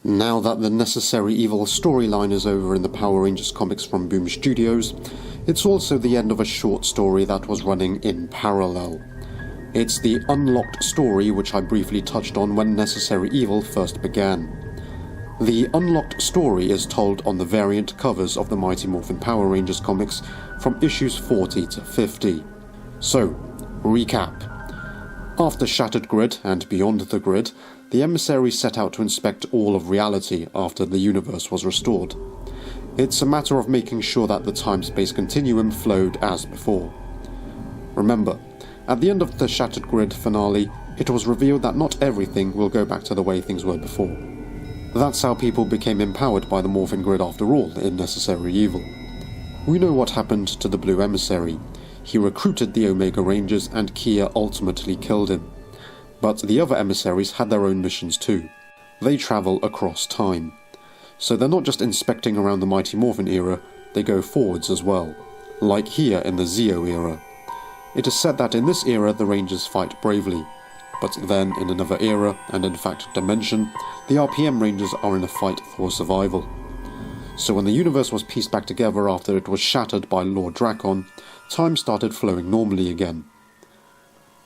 Now that the Necessary Evil storyline is over in the Power Rangers comics from Boom Studios, it's also the end of a short story that was running in parallel. It's the unlocked story which I briefly touched on when Necessary Evil first began. The unlocked story is told on the variant covers of the Mighty Morphin Power Rangers comics from issues 40 to 50. So, recap. After Shattered Grid and Beyond the Grid, the emissaries set out to inspect all of reality after the universe was restored. It's a matter of making sure that the time-space continuum flowed as before. Remember, at the end of the Shattered Grid finale, it was revealed that not everything will go back to the way things were before. That's how people became empowered by the Morphin Grid after all in Necessary Evil. We know what happened to the Blue Emissary. He recruited the Omega Rangers and Kia ultimately killed him. But the other emissaries had their own missions too. They travel across time. So they're not just inspecting around the Mighty Morphin era, they go forwards as well, like here in the Zeo era. It is said that in this era the Rangers fight bravely, but then in another era, and in fact dimension, the RPM Rangers are in a fight for survival. So when the universe was pieced back together after it was shattered by Lord Drakon, time started flowing normally again.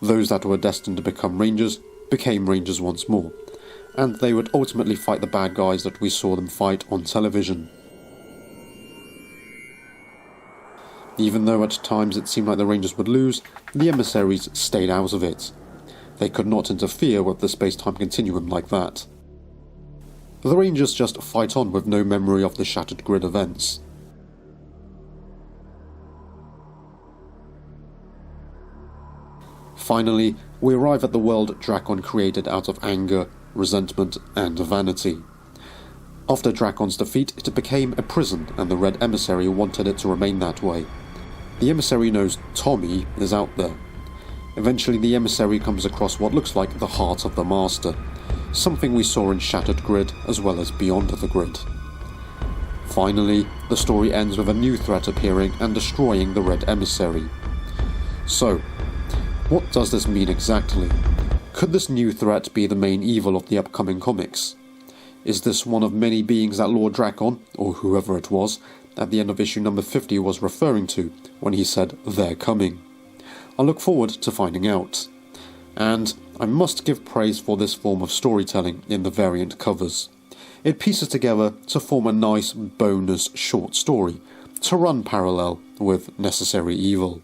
Those that were destined to become Rangers became Rangers once more, and they would ultimately fight the bad guys that we saw them fight on television. Even though at times it seemed like the Rangers would lose, the emissaries stayed out of it. They could not interfere with the space-time continuum like that. The Rangers just fight on with no memory of the Shattered Grid events. Finally, we arrive at the world Drakon created out of anger, resentment, and vanity. After Drakon's defeat, it became a prison, and the Red Emissary wanted it to remain that way. The emissary knows Tommy is out there. Eventually, the emissary comes across what looks like the heart of the Master, something we saw in Shattered Grid as well as Beyond the Grid. Finally, the story ends with a new threat appearing and destroying the Red Emissary. So, what does this mean exactly? Could this new threat be the main evil of the upcoming comics? Is this one of many beings that Lord Drakon, or whoever it was, at the end of issue number 50 was referring to when he said, "They're coming"? I look forward to finding out. And I must give praise for this form of storytelling in the variant covers. It pieces together to form a nice bonus short story to run parallel with Necessary Evil.